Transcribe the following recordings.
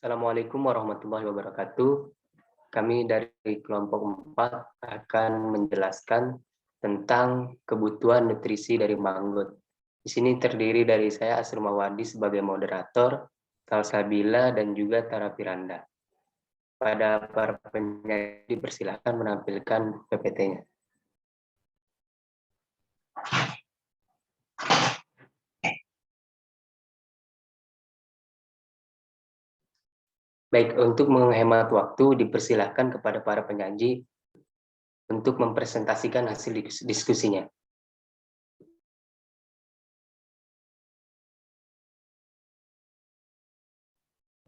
Assalamualaikum warahmatullahi wabarakatuh. Kami dari kelompok 4 akan menjelaskan tentang kebutuhan nutrisi dari manggut. Di sini terdiri dari saya Asrul Mawadi sebagai moderator, Salsabila dan juga Tara Piranda. Pada para penyanyi dipersilakan menampilkan PPT-nya. Baik, untuk menghemat waktu, dipersilahkan kepada para penyaji untuk mempresentasikan hasil diskusinya.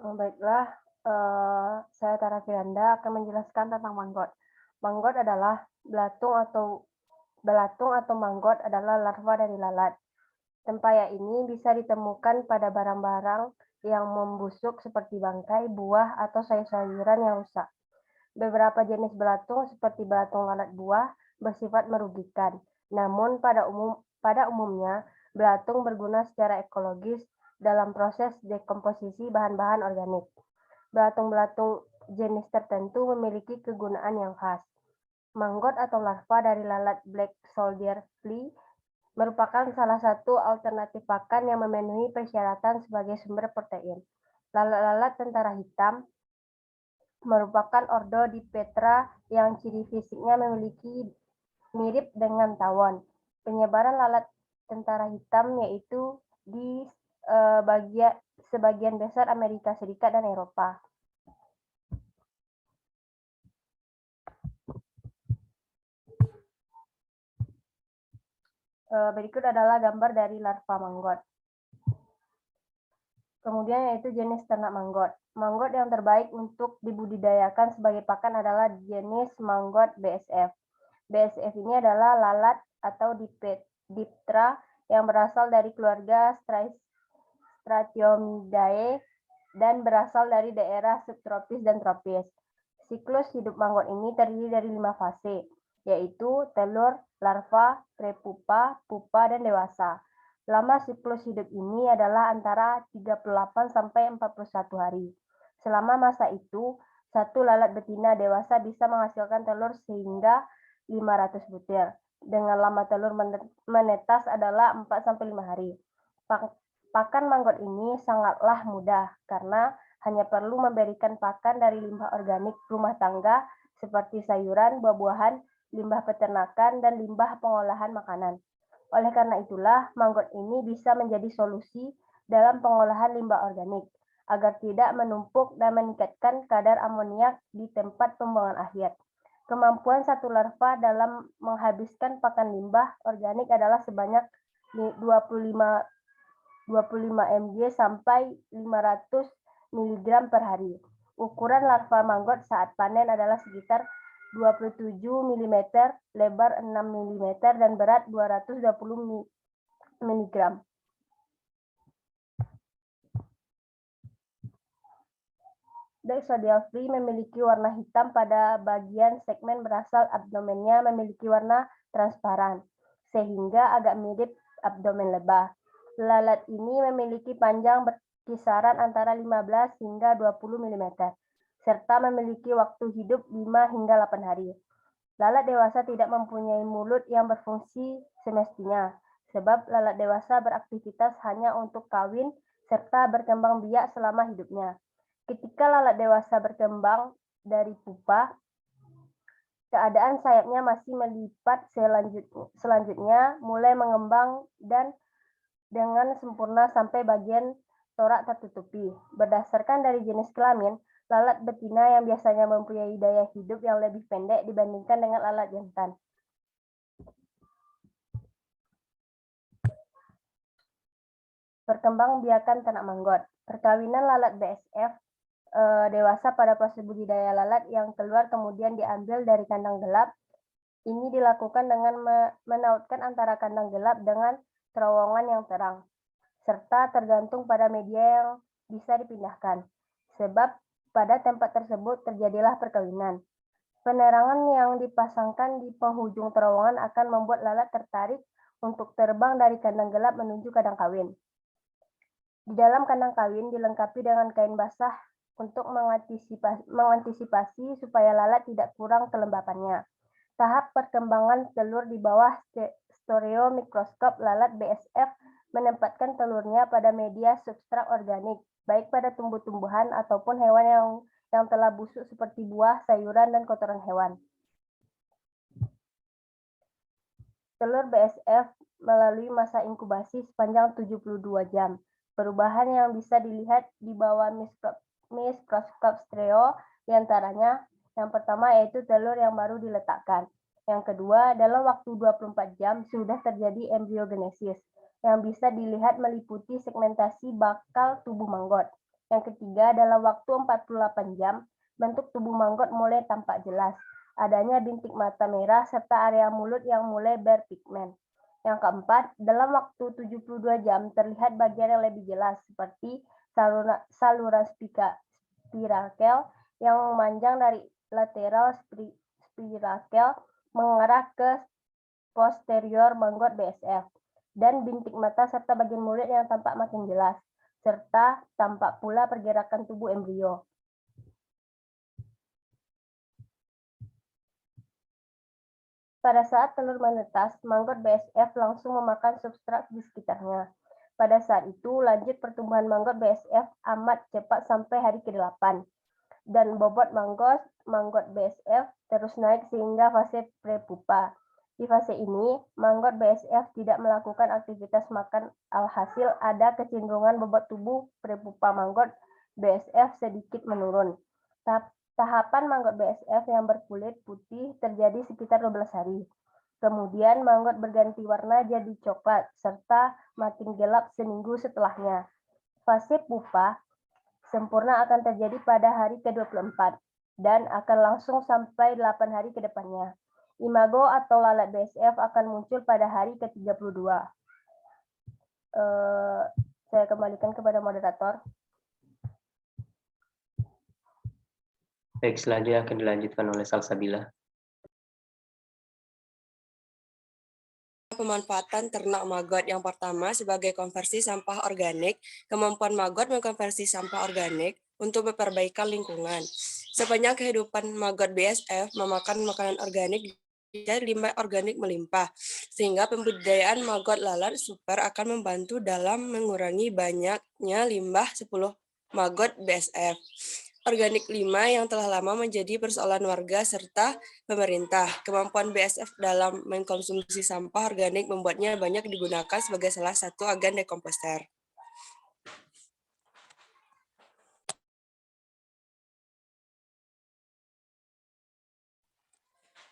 Baiklah, saya Tara Firanda akan menjelaskan tentang manggot. Manggot adalah belatung atau manggot adalah larva dari lalat. Tempayan ini bisa ditemukan pada barang-barang yang membusuk seperti bangkai, buah, atau sayur-sayuran yang rusak. Beberapa jenis belatung seperti belatung lalat buah bersifat merugikan. Namun pada umumnya belatung berguna secara ekologis dalam proses dekomposisi bahan-bahan organik. Belatung-belatung jenis tertentu memiliki kegunaan yang khas. Manggot atau larva dari lalat black soldier flea merupakan salah satu alternatif pakan yang memenuhi persyaratan sebagai sumber protein. Lalat-lalat tentara hitam merupakan ordo Dipetra yang ciri fisiknya memiliki mirip dengan tawon. Penyebaran lalat tentara hitam yaitu di sebagian besar Amerika Serikat dan Eropa. Berikut adalah gambar dari larva manggot. Kemudian yaitu jenis ternak manggot. Manggot yang terbaik untuk dibudidayakan sebagai pakan adalah jenis manggot BSF. BSF ini adalah lalat atau Diptera yang berasal dari keluarga Stratiomidae dan berasal dari daerah subtropis dan tropis. Siklus hidup manggot ini terdiri dari 5 fase, yaitu telur, larva, prepupa, pupa, dan dewasa. Lama siklus hidup ini adalah antara 38 sampai 41 hari. Selama masa itu, satu lalat betina dewasa bisa menghasilkan telur sehingga 500 butir. Dengan lama telur menetas adalah 4 sampai 5 hari. Pakan manggot ini sangatlah mudah karena hanya perlu memberikan pakan dari limbah organik rumah tangga seperti sayuran, buah-buahan, limbah peternakan, dan limbah pengolahan makanan. Oleh karena itulah, manggot ini bisa menjadi solusi dalam pengolahan limbah organik, agar tidak menumpuk dan meningkatkan kadar amoniak di tempat pembuangan akhir. Kemampuan satu larva dalam menghabiskan pakan limbah organik adalah sebanyak 25 mg sampai 500 mg per hari. Ukuran larva manggot saat panen adalah sekitar 27 mm, lebar 6 mm, dan berat 220 mg. Black-soldier flea memiliki warna hitam pada bagian segmen berasal abdomennya memiliki warna transparan, sehingga agak mirip abdomen lebah. Lalat ini memiliki panjang berkisaran antara 15 hingga 20 mm, serta memiliki waktu hidup 5 hingga 8 hari. Lalat dewasa tidak mempunyai mulut yang berfungsi semestinya, sebab lalat dewasa beraktivitas hanya untuk kawin serta berkembang biak selama hidupnya. Ketika lalat dewasa berkembang dari pupa, keadaan sayapnya masih melipat, selanjutnya mulai mengembang dan dengan sempurna sampai bagian torak tertutupi. Berdasarkan dari jenis kelamin, lalat betina yang biasanya mempunyai daya hidup yang lebih pendek dibandingkan dengan lalat jantan. Perkembangbiakan ternak manggot. Perkawinan lalat BSF dewasa pada proses budidaya lalat yang keluar kemudian diambil dari kandang gelap. Ini dilakukan dengan menautkan antara kandang gelap dengan terowongan yang terang, serta tergantung pada media yang bisa dipindahkan. Sebab pada tempat tersebut terjadilah perkawinan. Penerangan yang dipasangkan di penghujung terowongan akan membuat lalat tertarik untuk terbang dari kandang gelap menuju kandang kawin. Di dalam kandang kawin dilengkapi dengan kain basah untuk mengantisipasi supaya lalat tidak kurang kelembapannya. Tahap perkembangan telur di bawah stereomikroskop, lalat BSF menempatkan telurnya pada media substrat organik, baik pada tumbuh-tumbuhan ataupun hewan yang telah busuk seperti buah, sayuran, dan kotoran hewan. Telur BSF melalui masa inkubasi sepanjang 72 jam. Perubahan yang bisa dilihat di bawah mikroskop stereo diantaranya yang pertama yaitu telur yang baru diletakkan. Yang kedua, dalam waktu 24 jam sudah terjadi embriogenesis yang bisa dilihat meliputi segmentasi bakal tubuh manggot. Yang ketiga, dalam waktu 48 jam bentuk tubuh manggot mulai tampak jelas. Adanya bintik mata merah serta area mulut yang mulai berpigmen. Yang keempat, dalam waktu 72 jam terlihat bagian yang lebih jelas seperti saluran spirakel yang memanjang dari lateral spirakel mengarah ke posterior manggot BSF dan bintik mata serta bagian mulut yang tampak makin jelas serta tampak pula pergerakan tubuh embrio. Pada saat telur menetas, manggot BSF langsung memakan substrat di sekitarnya. Pada saat itu, lanjut pertumbuhan manggot BSF amat cepat sampai hari ke-8. Dan bobot manggot BSF terus naik sehingga fase prepupa. Di fase ini, manggot BSF tidak melakukan aktivitas makan, alhasil ada kecenderungan bobot tubuh prepupa manggot BSF sedikit menurun. Tahapan manggot BSF yang berkulit putih terjadi sekitar 12 hari. Kemudian manggot berganti warna jadi coklat serta makin gelap seminggu setelahnya. Fase pupa sempurna akan terjadi pada hari ke-24 dan akan langsung sampai 8 hari ke depannya. Imago atau lalat BSF akan muncul pada hari ke-32. Saya kembalikan kepada moderator. Baik, selanjutnya akan dilanjutkan oleh Salsabila. Pemanfaatan ternak maggot yang pertama sebagai konversi sampah organik, kemampuan maggot mengkonversi sampah organik untuk perbaikan lingkungan. Sepanjang kehidupan maggot BSF memakan makanan organik dan limbah organik melimpah, sehingga pembudidayaan maggot lalat super akan membantu dalam mengurangi banyaknya limbah 10 maggot BSF. Organik 5 yang telah lama menjadi persoalan warga serta pemerintah. Kemampuan BSF dalam mengkonsumsi sampah organik membuatnya banyak digunakan sebagai salah satu agen dekomposer.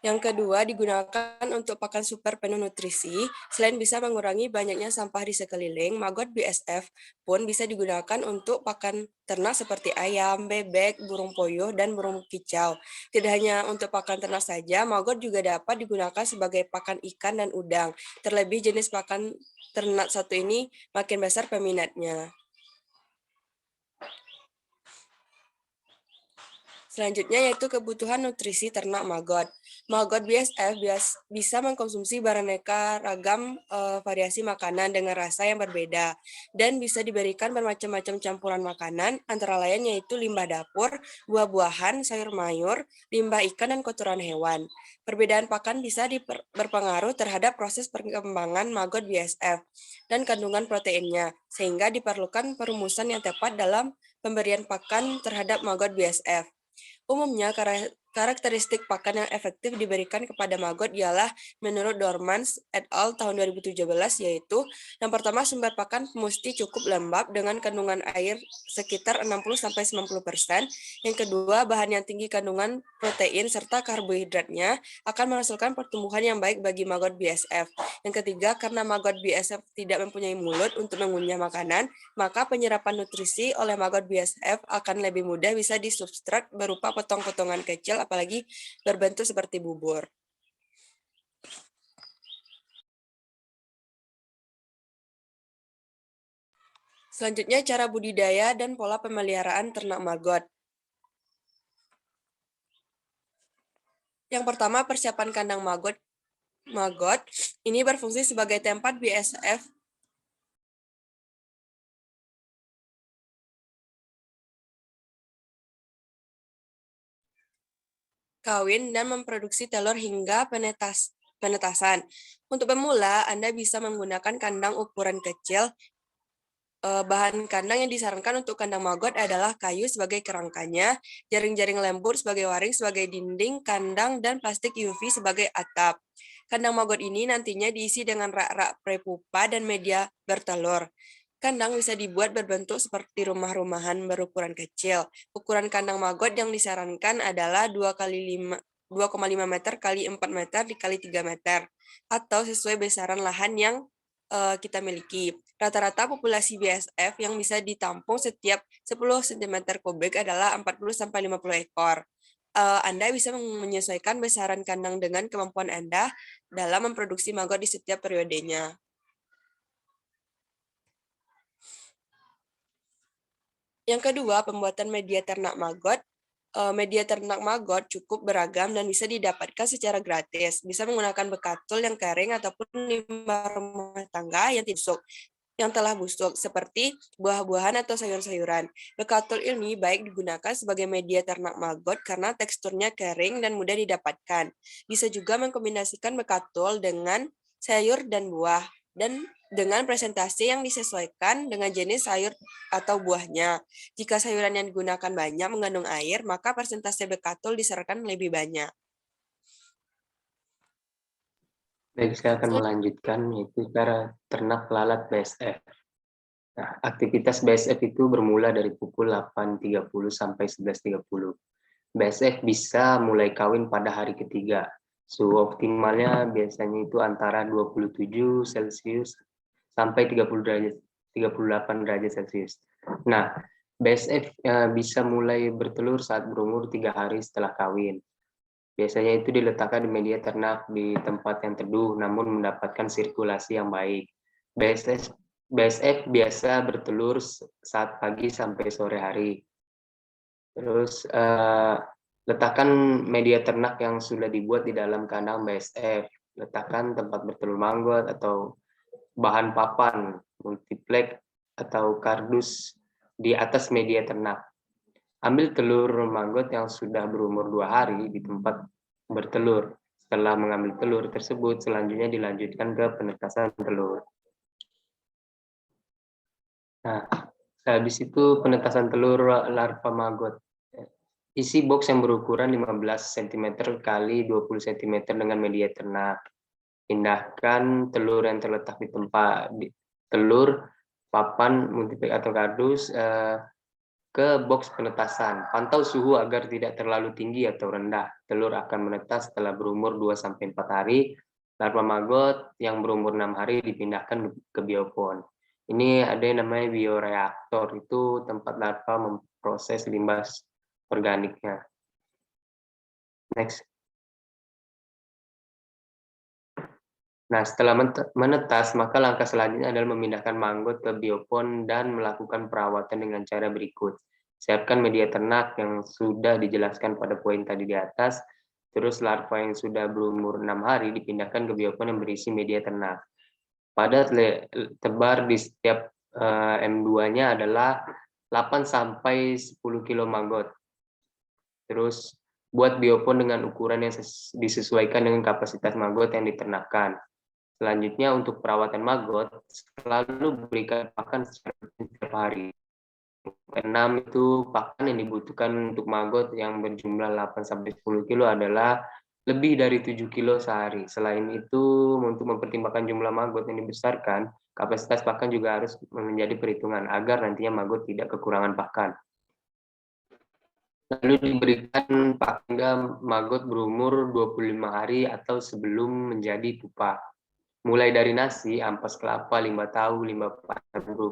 Yang kedua, digunakan untuk pakan super penuh nutrisi. Selain bisa mengurangi banyaknya sampah di sekeliling, maggot BSF pun bisa digunakan untuk pakan ternak seperti ayam, bebek, burung puyuh, dan burung kicau. Tidak hanya untuk pakan ternak saja, maggot juga dapat digunakan sebagai pakan ikan dan udang. Terlebih jenis pakan ternak satu ini makin besar peminatnya. Selanjutnya yaitu kebutuhan nutrisi ternak maggot. Maggot BSF bisa mengkonsumsi beraneka ragam variasi makanan dengan rasa yang berbeda dan bisa diberikan bermacam-macam campuran makanan, antara lain yaitu limbah dapur, buah-buahan, sayur mayur, limbah ikan, dan kotoran hewan. Perbedaan pakan bisa berpengaruh terhadap proses perkembangan maggot BSF dan kandungan proteinnya, sehingga diperlukan perumusan yang tepat dalam pemberian pakan terhadap maggot BSF. Umumnya, karakteristik pakan yang efektif diberikan kepada maggot ialah menurut Dormans et al. Tahun 2017, yaitu yang pertama, sumber pakan mesti cukup lembab dengan kandungan air sekitar 60-90%. Yang kedua, bahan yang tinggi kandungan protein serta karbohidratnya akan menghasilkan pertumbuhan yang baik bagi maggot BSF. Yang ketiga, karena maggot BSF tidak mempunyai mulut untuk mengunyah makanan, maka penyerapan nutrisi oleh maggot BSF akan lebih mudah bisa disubstrat berupa potong-potongan kecil, apalagi berbentuk seperti bubur. Selanjutnya, cara budidaya dan pola pemeliharaan ternak maggot. Yang pertama, persiapan kandang maggot. Maggot ini berfungsi sebagai tempat BSF kawin, dan memproduksi telur hingga penetasan. Untuk pemula, Anda bisa menggunakan kandang ukuran kecil. Bahan kandang yang disarankan untuk kandang maggot adalah kayu sebagai kerangkanya, jaring-jaring lembut sebagai waring sebagai dinding kandang, dan plastik UV sebagai atap. Kandang maggot ini nantinya diisi dengan rak-rak prepupa dan media bertelur. Kandang bisa dibuat berbentuk seperti rumah-rumahan berukuran kecil. Ukuran kandang maggot yang disarankan adalah 2,5 meter kali 4 meter dikali 3 meter, atau sesuai besaran lahan yang kita miliki. Rata-rata populasi BSF yang bisa ditampung setiap 10 cm kubik adalah 40-50 ekor. Anda bisa menyesuaikan besaran kandang dengan kemampuan Anda dalam memproduksi maggot di setiap periodenya. Yang kedua, pembuatan media ternak maggot. Media ternak maggot cukup beragam dan bisa didapatkan secara gratis. Bisa menggunakan bekatul yang kering ataupun limbah rumah tangga yang telah busuk, seperti buah-buahan atau sayur-sayuran. Bekatul ini baik digunakan sebagai media ternak maggot karena teksturnya kering dan mudah didapatkan. Bisa juga mengkombinasikan bekatul dengan sayur dan buah, dan dengan presentasi yang disesuaikan dengan jenis sayur atau buahnya. Jika sayuran yang digunakan banyak mengandung air, maka persentase bekatul disarankan lebih banyak. Baik, saya akan melanjutkan, yaitu cara ternak lalat BSF. Nah, aktivitas BSF itu bermula dari pukul 8.30 sampai 11.30. BSF bisa mulai kawin pada hari ketiga. Suhu optimalnya biasanya itu antara 27 Celcius sampai 38 derajat Celcius. Nah, BSF bisa mulai bertelur saat berumur 3 hari setelah kawin. Biasanya itu diletakkan di media ternak di tempat yang teduh, namun mendapatkan sirkulasi yang baik. BSF biasa bertelur saat pagi sampai sore hari. Terus letakkan media ternak yang sudah dibuat di dalam kandang BSF. Letakkan tempat bertelur maggot atau bahan papan, multiplex atau kardus di atas media ternak. Ambil telur maggot yang sudah berumur 2 hari di tempat bertelur. Setelah mengambil telur tersebut, selanjutnya dilanjutkan ke penetasan telur. Nah, habis itu penetasan telur larva maggot. Isi box yang berukuran 15 cm kali 20 cm dengan media ternak. Pindahkan telur yang terletak di tempat telur, papan, multiplex atau kardus ke box penetasan. Pantau suhu agar tidak terlalu tinggi atau rendah. Telur akan menetas setelah berumur 2-4 hari. Larva maggot yang berumur 6 hari dipindahkan ke biopon. Ini ada yang namanya bioreaktor, itu tempat larva memproses limbah organiknya. Next. Nah, setelah menetas, maka langkah selanjutnya adalah memindahkan maggot ke biopon dan melakukan perawatan dengan cara berikut. Siapkan media ternak yang sudah dijelaskan pada poin tadi di atas, terus larva yang sudah berumur 6 hari dipindahkan ke biopon yang berisi media ternak. Pada tebar di setiap M2-nya adalah 8-10 kilo maggot. Terus buat biopon dengan ukuran yang disesuaikan dengan kapasitas maggot yang diternakkan. Selanjutnya untuk perawatan maggot, selalu berikan pakan setiap hari. 6 itu pakan yang dibutuhkan untuk maggot yang berjumlah 8-10 kilo adalah lebih dari 7 kilo sehari. Selain itu, untuk mempertimbangkan jumlah maggot yang dibesarkan, kapasitas pakan juga harus menjadi perhitungan agar nantinya maggot tidak kekurangan pakan. Lalu diberikan pakan maggot berumur 25 hari atau sebelum menjadi pupa. Mulai dari nasi, ampas kelapa, limbah tahu, limbah pakan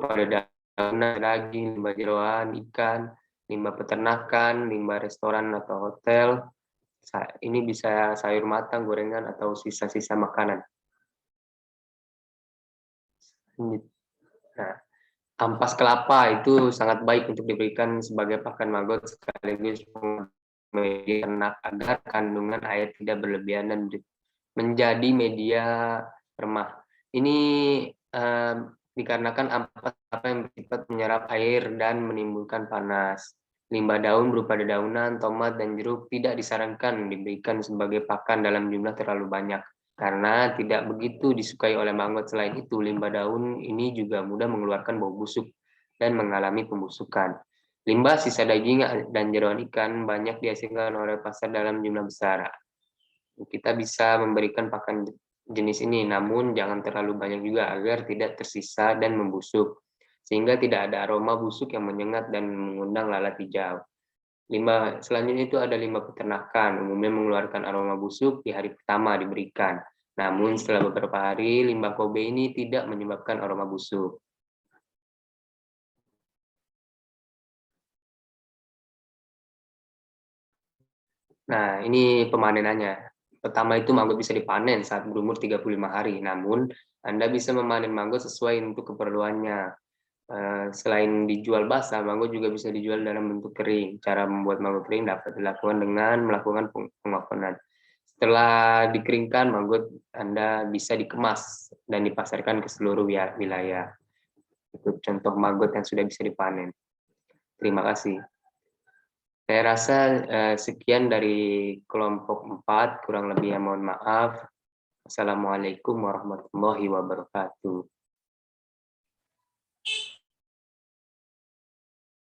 pada daunan, daging, limbah jeroan, ikan, limbah peternakan, limbah restoran atau hotel. Ini bisa sayur matang, gorengan, atau sisa-sisa makanan. Nah, ampas kelapa itu sangat baik untuk diberikan sebagai pakan maggot sekaligus media ternak agar kandungan air tidak berlebihan dan menjadi media remah. Ini dikarenakan ampas kelapa yang bersifat menyerap air dan menimbulkan panas. Limbah daun berupa dedaunan, tomat, dan jeruk tidak disarankan diberikan sebagai pakan dalam jumlah terlalu banyak, karena tidak begitu disukai oleh manggot. Selain itu, limbah daun ini juga mudah mengeluarkan bau busuk dan mengalami pembusukan. Limbah sisa daging dan jeroan ikan banyak dihasilkan oleh pasar dalam jumlah besar. Kita bisa memberikan pakan jenis ini, namun jangan terlalu banyak juga agar tidak tersisa dan membusuk, sehingga tidak ada aroma busuk yang menyengat dan mengundang lalat hijau. Limbah selanjutnya itu ada limbah peternakan, umumnya mengeluarkan aroma busuk di hari pertama diberikan. Namun setelah beberapa hari, limbah Kobe ini tidak menyebabkan aroma busuk. Nah, ini pemanenannya. Pertama itu manggut bisa dipanen saat berumur 35 hari, namun Anda bisa memanen manggut sesuai untuk keperluannya. Selain dijual basah, manggut juga bisa dijual dalam bentuk kering. Cara membuat manggut kering dapat dilakukan dengan melakukan pengovenan. Setelah dikeringkan, manggut Anda bisa dikemas dan dipasarkan ke seluruh wilayah. Itu contoh manggut yang sudah bisa dipanen. Terima kasih. Saya rasa sekian dari kelompok 4, kurang lebihnya mohon maaf. Assalamualaikum warahmatullahi wabarakatuh.